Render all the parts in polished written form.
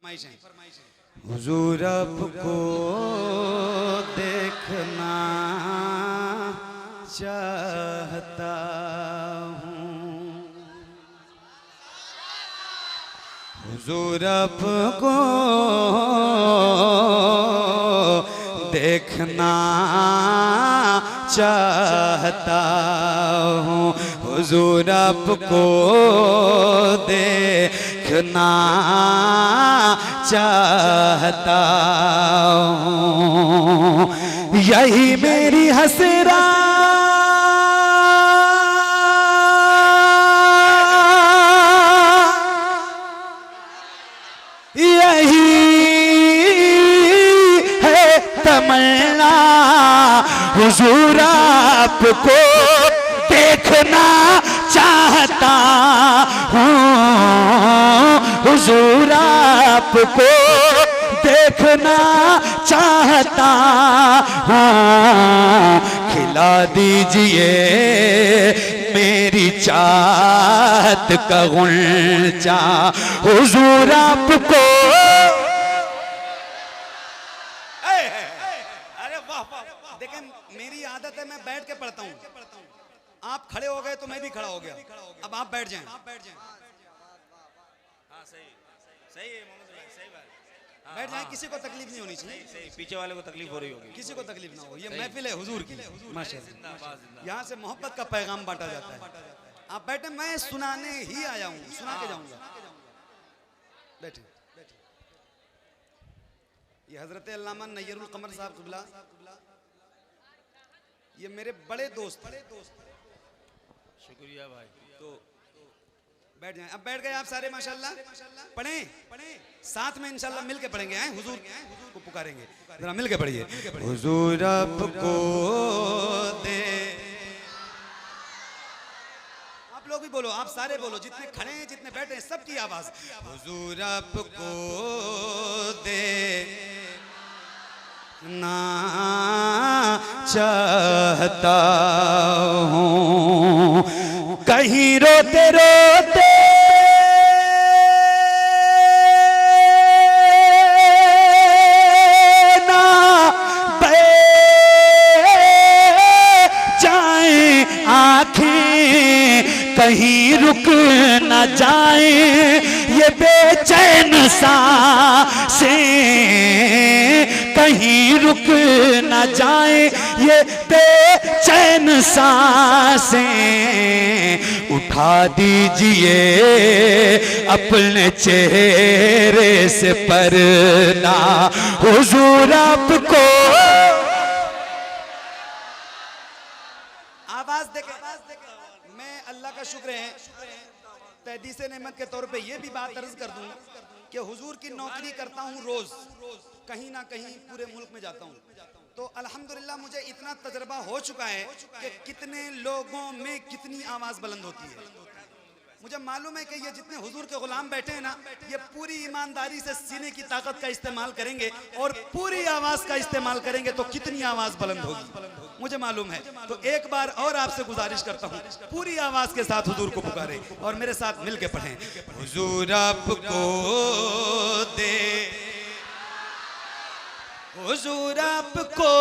हुजूर आपको देखना चाहता हूँ, हुजूर आपको देखना चाहता हूँ, हुजूर आपको देखना चाहता हूँ, यही मेरी हसरा यही है तमन्ना, हुजूर आपको देखना चाहता हूँ, हुजूर आपको देखना चाहता हूँ, खिला दीजिए मेरी चाहत का गुलचा, हुजूर आपको। अरे वाह वाह, देखें मेरी आदत है मैं बैठ के पढ़ता हूँ, आप खड़े हो गए तो मैं भी खड़ा हो गया, अब आप बैठ जाएं। हाँ सही सही है मोहम्मद भाई, सही बात। बैठ जाएं, किसी को तकलीफ नहीं होनी चाहिए, सही, पीछे वाले को तकलीफ हो रही होगी, किसी को तकलीफ ना हो, ये महफिल है हुजूर की माशाअल्लाह, यहाँ से मोहब्बत का पैगाम बांटा जाता है। आप बैठे, मैं सुनाने ही आया हूँ, सुना के जाऊंगा, बैठे। ये हजरत अल्लामा नय्यरुल कमर साहब क़िबला, ये मेरे बड़े दोस्त, शुक्रिया भाई। तो बैठ जाएं, अब बैठ गए आप सारे माशाल्लाह, पढ़ें साथ में इंशाल्लाह मिल के पढ़ेंगे, हैं हुजूर को पुकारेंगे, जरा मिल के पढ़िए। हुजूर आपको दे, आप लोग भी बोलो, आप सारे बोलो, जितने खड़े हैं जितने बैठे हैं सबकी आवाज। हुजूर आपको देखना चाहता हूँ, कहीं रोते रोते ना बह जाएं आँखें, कहीं रुक न जाए ये बेचैन सांसें, कहीं रुक न जाए ये बेचैन सांसें, उठा दीजिए अपने चेहरे से पर्दा, हुजूर आपको। आवाज देके मैं अल्लाह का शुक्र है तहदीसे नेमत के तौर पे ये भी बात अर्ज कर दूं कि हुजूर की नौकरी करता हूँ, रोज कहीं ना कहीं पूरे मुल्क में जाता हूँ, तो अल्हम्दुलिल्लाह मुझे इतना तजर्बा हो चुका है कि कितने लोगों में कितनी आवाज बुलंद होती है। मुझे मालूम है कि ये जितने हुजूर के गुलाम बैठे हैं ना, ये पूरी ईमानदारी से सीने की ताकत का इस्तेमाल करेंगे और पूरी आवाज का इस्तेमाल करेंगे तो कितनी आवाज बुलंद होगी, मुझे मालूम है। तो एक बार और आपसे गुजारिश करता हूँ, पूरी आवाज के साथ हुजूर को पुकारें और मेरे साथ मिल के पढ़ें। हुजूर आपको दे, हुजूर आपको,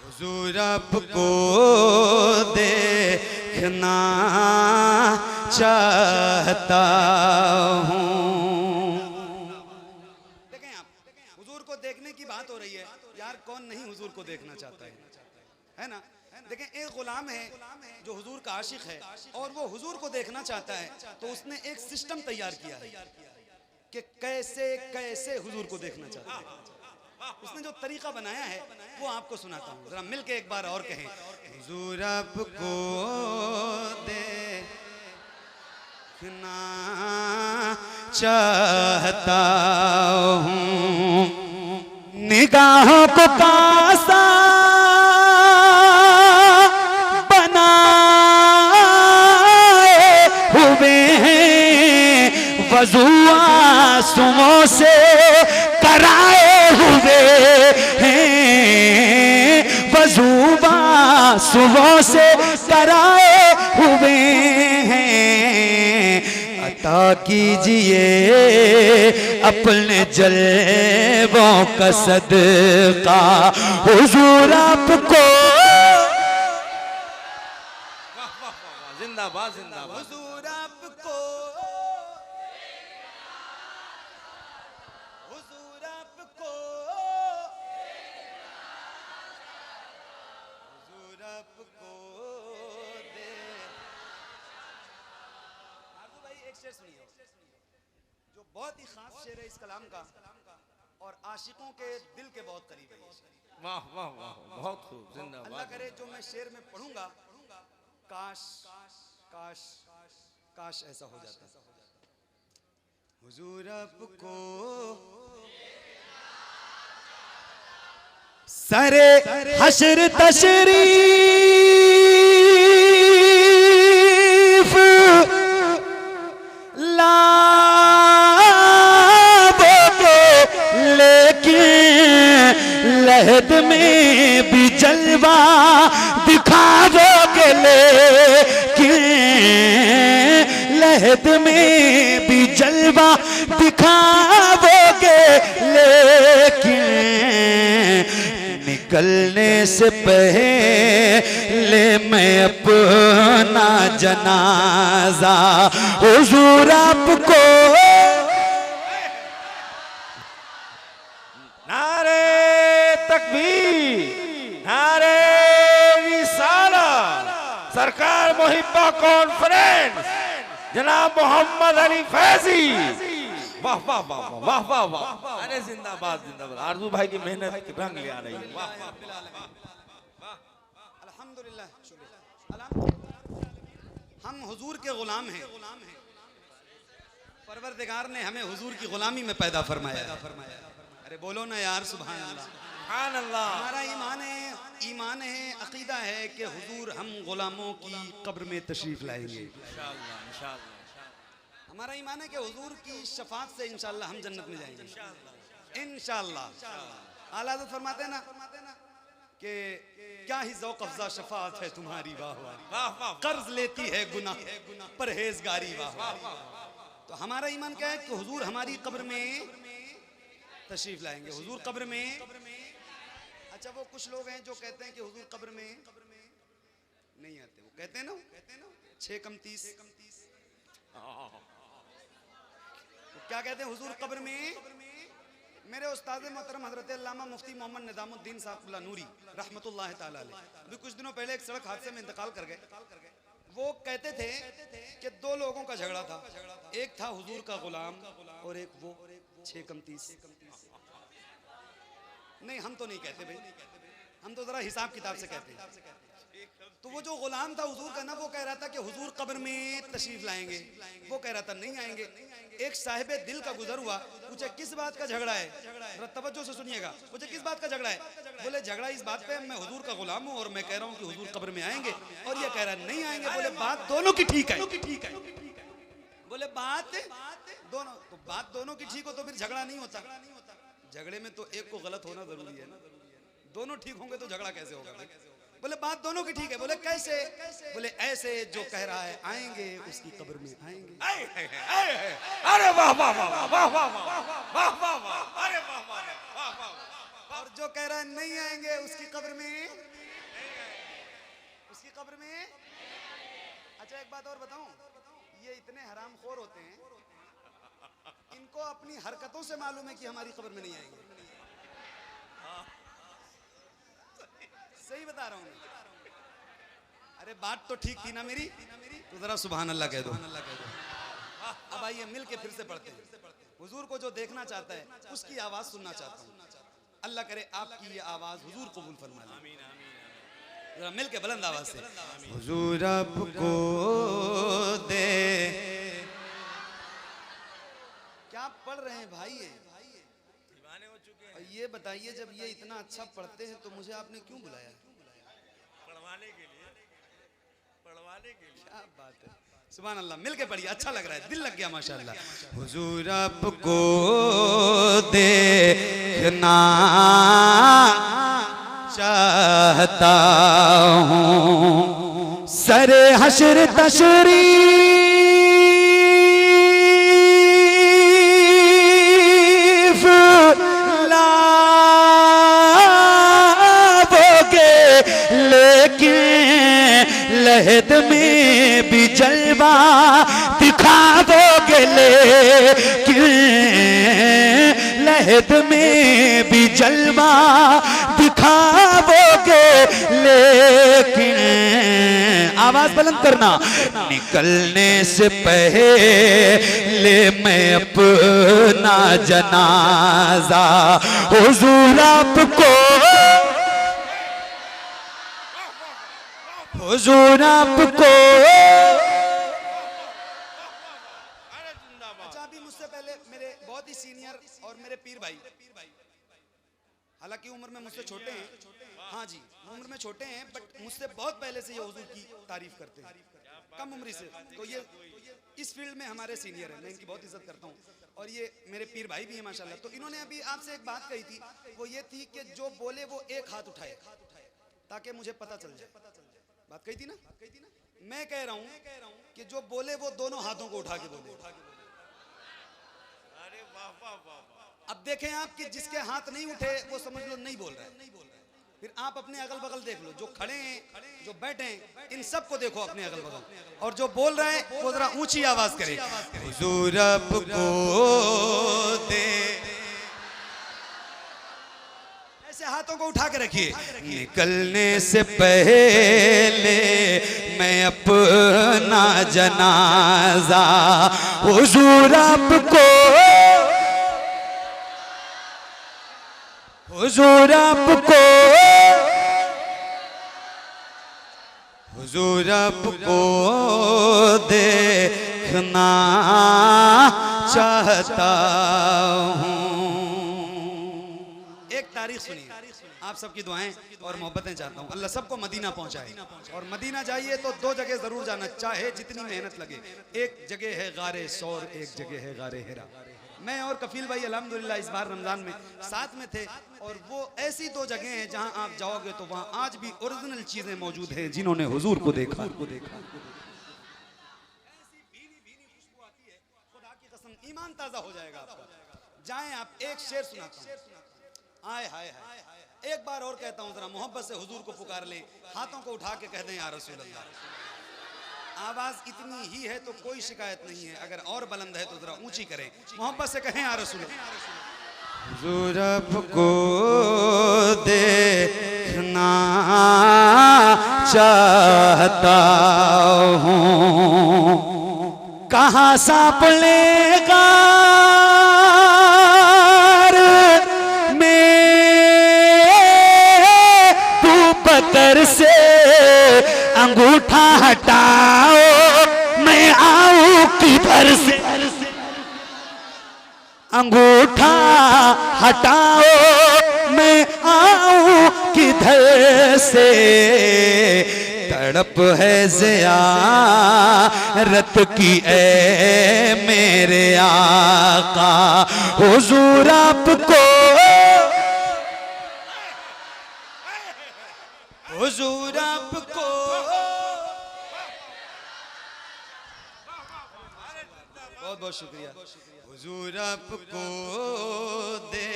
हुजूर आपको देखना चाहता हूँ। देखें आप, हुजूर को देखने की बात हो रही है, यार कौन नहीं हुजूर को देखना चाहता है ना। देखें एक गुलाम है जो हुजूर का आशिक है और वो हुजूर को देखना चाहता है, तो उसने एक सिस्टम तैयार किया है कि कैसे कैसे हुजूर को देखना चाहता है। उसने जो तरीका बनाया है वो आपको सुनाता हूँ, जरा मिलके एक बार और कहें। हुजूर आपको देखना चाहता हूँ, निगाहों को कासा बनाए हुए हैं, वज़ू आंसुओं से कराए हुए हैं, वज़ू आंसुओं से कराए हुए हैं, अता कीजिए अपने जलवों का सदका हुजूर आपको। जिंदाबाद जिंदाबाद। हुजूर आपको, हुजूर आपको, हुजूर आपको दे। आरज़ू भाई एक शेर सुनिए जो बहुत ही खास शेर है इस कलाम का और आशिकों के दिल के बहुत करीब है ये शेर। वाह वाह वाह, बहुत खूब, अल्लाह जिंदाबाद। करे जो मैं शेर में पढ़ूंगा काश काश काश ऐसा हो जाता। हुजूर आपको सरे हशर तशरीफ लाओगे लेकिन लहद में भी जलवा दिखाओगे लेकिन लहद में भी जलवा दिखाओगे लेकिन निकलने से पहले मैं अपना जनाजा हुजूर आपको। नारे तकबीर, नारे रिसालत। सरकार मुहिब्बा कॉन्फ्रेंस जनाब मोहम्मद अली फैजी। वाह वाह वाह वाह वाह वाह। अरे जिंदाबाद जिंदाबाद। आरज़ू भाई की मेहनत की रंग ले आ रही है। वाह वाह। अल्हम्दुलिल्लाह, शुक्रिया। हम हुजूर के गुलाम हैं। परवरदिगार ने हमें हुजूर की गुलामी में पैदा फरमाया। अरे बोलो ना यार सुभान अल्लाह। सुभान अल्लाह। हमारा ईमान है अकीदा है कि हुजूर हम गुलामों की कब्र में तशरीफ लाएंगे। इंशाअल्लाह इंशाअल्लाह। हमारा ईमान है कि हुजूर की शफात से इंशाअल्लाह हम जन्नत में जाएंगे इंशाअल्लाह। आला हज़रत फरमाते हैं ना कि क्या ही ज़ौक़ अफ़ज़ा शफात है तुम्हारी वाह वाह, कर्ज लेती है गुनाह परहेजगारी वाह वाह। तो हमारा ईमान क्या है कि हुजूर हमारी कब्र में तशरीफ लाएंगे। हुजूर कब्र में, अच्छा वो कुछ लोग हैं जो कहते हैं कि हुजूर कब्र में नहीं आते। वो कहते हैं ना 6 कम 30 क्या कहते हैं हुजूर कब्र में। मेरे उस्ताद मोहतरम हजरत अल्लामा मुफ्ती मोहम्मद निज़ामुद्दीन साहब नूरी रहमतुल्लाह ताला अलैह अभी कुछ दिनों पहले एक सड़क हादसे में इंतकाल कर गए। वो कहते थे कि 2 लोगों का झगड़ा था, एक था हुजूर का गुलाम और एक वो 6 कम 30। नहीं हम तो नहीं कहते भाई, हम तो जरा हिसाब किताब से कहते हैं। तो वो जो गुलाम था हुजूर का ना, वो कह रहा था कि हुजूर कब्र में तशरीफ लाएंगे, वो कह रहा था नहीं आएंगे। एक साहिबे दिल का गुजर हुआ, पूछे किस बात का झगड़ा है, जरा तवज्जो से सुनिएगा। पूछे किस बात का झगड़ा है, बोले झगड़ा इस बात पे मैं हुजूर का गुलाम हूँ और मैं कह रहा हूँ कि हुजूर कब्र में आएंगे और ये कह रहा है नहीं आएंगे। बोले बात दोनों की ठीक है। बोले बात दोनों, तो बात दोनों की ठीक हो तो फिर झगड़ा नहीं होता। झगड़े में तो एक को गलत होना जरूरी है ना, दोनों ठीक होंगे तो झगड़ा कैसे होगा भाई। बोले बात दोनों की ठीक है। बोले कैसे, बोले ऐसे जो कह रहा है आएंगे उसकी कब्र में आएंगे। अरे वाह वाह वाह वाह वाह वाह वाह वाह वाह। अरे वाह वाह वाह वाह। और जो कह रहा है नहीं आएंगे उसकी कब्र में, उसकी कब्र में। अच्छा एक बात और बताऊं, ये इतने हरामखोर होते हैं, इनको अपनी हरकतों से मालूम है कि हमारी कब्र में नहीं आएंगे। सही बता रहा हूं। अरे बात तो ठीक थी ना मेरी, तो जरा सुभान अल्लाह कह दो। अब आइए मिल के फिर से पढ़ते हैं। हुजूर को जो देखना चाहता है उसकी आवाज सुनना चाहता हूं। अल्लाह करे आपकी ये आवाज हुजूर कबूल फरमा ले। जरा मिल के बुलंद आवाज से हुजूर आपको दे। क्या पढ़ रहे हैं भाई ये? दीवाने हो चुके हैं। और ये बताइए जब ये इतना अच्छा पढ़ते हैं तो मुझे आपने क्यों बुलाया? पढ़वाने के लिए, पढ़वाने के लिए। क्या बात है, सुभान अल्लाह। मिल के पढ़िए, अच्छा लग रहा है, दिल लग गया माशाअल्लाह। हुजूर आपको देखना चाहता हूँ, सरे हशर तशरीफ में भी जलवा दिखाओगे लेकिन लहद में भी जलवा दिखाओगे लेकिन आवाज बुलंद करना निकलने से पहले मैं अपना जनाजा हुजूर आपको हुजूर आपको अच्छा अभी मुझसे पहले मेरे बहुत ही सीनियर और मेरे पीर भाई, हालांकि उम्र में मुझसे छोटे हैं, हाँ जी उम्र में छोटे हैं, बट मुझसे बहुत पहले से ये हुजूर की तारीफ करते हैं, कम उम्र से। तो ये इस फील्ड में हमारे सीनियर हैं, मैं इनकी बहुत इज्जत करता हूँ और ये मेरे पीर भाई भी हैं माशाल्लाह। तो इन्होंने अभी आपसे एक बात कही थी, वो ये थी कि जो बोले वो एक हाथ उठाए ताकि मुझे पता चल जाए। बात कही थी ना? मैं कह रहा हूं कि जो बोले वो दोनों हाथों को उठा के बोले। अरे वाह वाह वाह। अब देखें आप कि जिसके हाथ नहीं उठे वो समझ लो नहीं बोल रहा है। फिर आप अपने अगल बगल देख लो, जो खड़े हैं जो बैठे हैं इन सबको देखो अपने अगल बगल, और जो बोल रहे हैं वो जरा ऊंची आवाज करे हुजूर आपको दे। ऐसे हाथों को उठा के रखिए। निकलने से पहले मैं अपना जनाजा हुजूर आपको हुजूर आपको हुजूर आपको देखना चाहता हूँ। एक तारीख सुनिए, आप सबकी दुआएं और मोहब्बतें चाहता हूँ। अल्लाह सबको मदीना पहुंचाए, और मदीना जाइए तो दो जगह जरूर जाना, चाहे जितनी मेहनत लगे। एक जगह है गारे सौर, एक जगह है गारे हिरा। मैं और कफील भाई अल्हम्दुलिल्लाह इस बार रमजान में साथ में थे, और वो ऐसी दो जगह हैं जहां आप जाओगे तो वहां आज भी ओरिजिनल चीजें मौजूद हैं जिन्होंने हुजूर को देखा। ऐसी भीनी भीनी खुशबू आती है, खुदा की कसम ईमान ताजा हो जाएगा आपका। जाएं आप, एक शेर सुनाता हूं। आय हाय हाय, एक बार और कहता हूं, जरा मोहब्बत से हुजूर को पुकार लें, हाथों को उठा के कह दें या रसूल अल्लाह। आवाज इतनी ही है तो कोई शिकायत नहीं है, अगर और बुलंद है तो जरा ऊंची करें, मोहब्बत से कहें या रसूल अल्लाह। हुजूर आपको देखना चाहता हूँ, कहाँ सांप लेगा बकर से अंगूठा हटाओ, मैं आऊं किधर से। अंगूठा हटाओ, मैं आऊं किधर से। तड़प है ज़ियारत की ए मेरे आका, हुजूर आपको हुजूर आपको बहुत बहुत शुक्रिया। हुजूर आपको दे।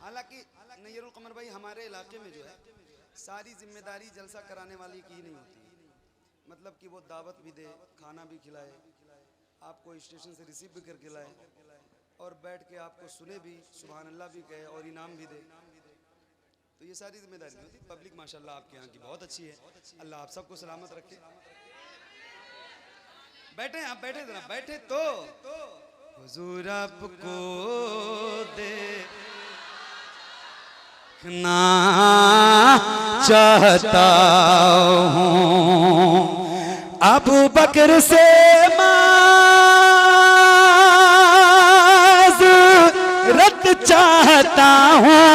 हालांकि नैयरुल कमर भाई हमारे इलाके में जो है सारी जिम्मेदारी जलसा कराने वाली की नहीं होती, मतलब कि वो दावत भी दे, खाना भी खिलाए, आपको स्टेशन से रिसीव भी करके लाए और बैठ के आपको सुने भी, सुभान अल्लाह भी कहे और इनाम भी दे। तो ये सारी जिम्मेदारी नहीं होती। पब्लिक माशाल्लाह आपके यहाँ की बहुत अच्छी है, अल्लाह आप सबको सलामत रखे। बैठे आप, बैठे जरा, बैठे तो हुजूर आपको देखना चाहता हूँ, अबू बकर से माज़रत चाहता हूँ,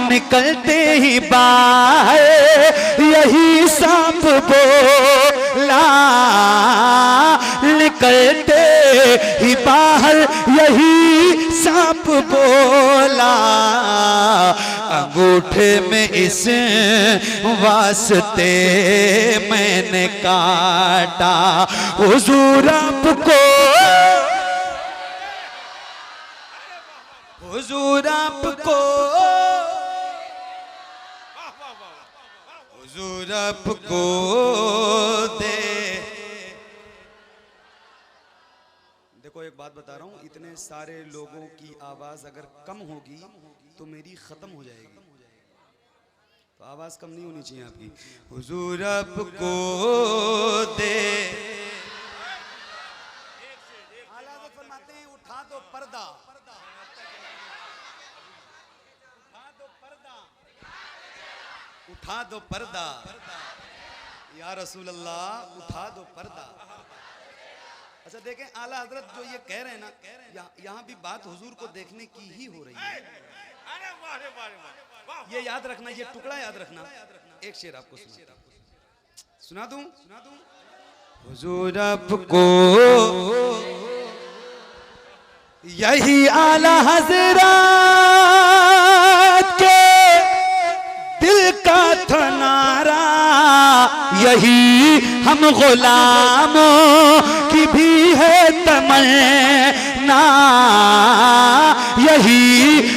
निकलते ही बाहर यही सांप बोला, निकलते ही बाहर यही सांप बोला। अंगूठे में इस वास्ते मैंने काटा, हुजूर आपको हुजूर आपको हुजूर आपको दे। देखो एक बात बता रहा हूँ, इतने सारे लोगों की आवाज अगर कम होगी तो मेरी खत्म हो जाएगी, तो आवाज कम नहीं होनी चाहिए आपकी। हुजूर आपको दे। आला हज़रत फरमाते हैं उठा दो पर्दा, उठा दो पर्दा या रसूल अल्लाह, उठा दो पर्दा। अच्छा देखें आला हजरत जो ये कह रहे हैं ना, यहाँ भी बात हुजूर को देखने की ही हो रही है। ये याद रखना, ये टुकड़ा याद रखना। एक शेर आपको सुना दूं। हुजूर आपको यही आला हजरत के दिल का था नारा, यही हम गुलामों की भी है तमन्ना, यही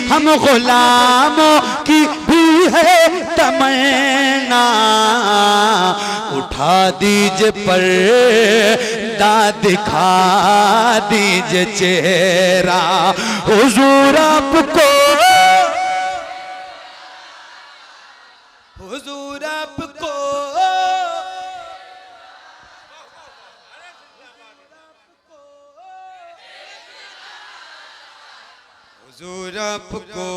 हम गुलामों की भी है तमन्ना। उठा दीजिए पर्दा, दिखा दीजिए चेहरा, हुजूर आपको, हुजूर आपको, हुजूर आपको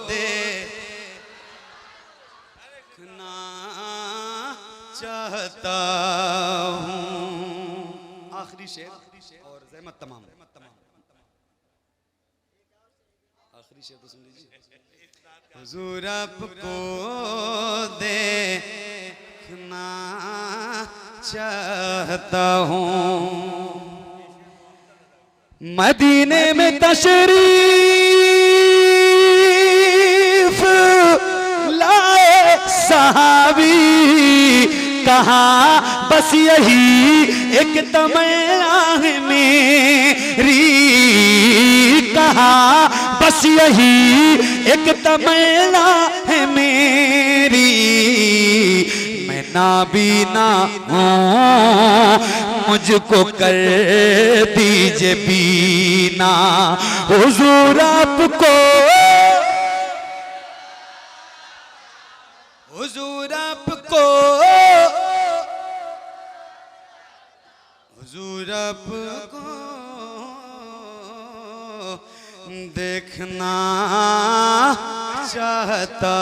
देखना चाहता हूँ। आखिरी शेर और ज़हमत तमाम, आखिरी शेर तो सुन लीजिए। हुजूर आपको देखना चाहता हूँ, मदीने में तशरीफ लाए सहाबी, कहा बस यही एक तमन्ना है मेरी, कहा बस यही एक तमन्ना है मेरी। मैं नाबीना हूँ, मुझको कर दीजिए बीना, हुजूर आपको, हुजूर आपको, हुजूर आपको देखना चाहता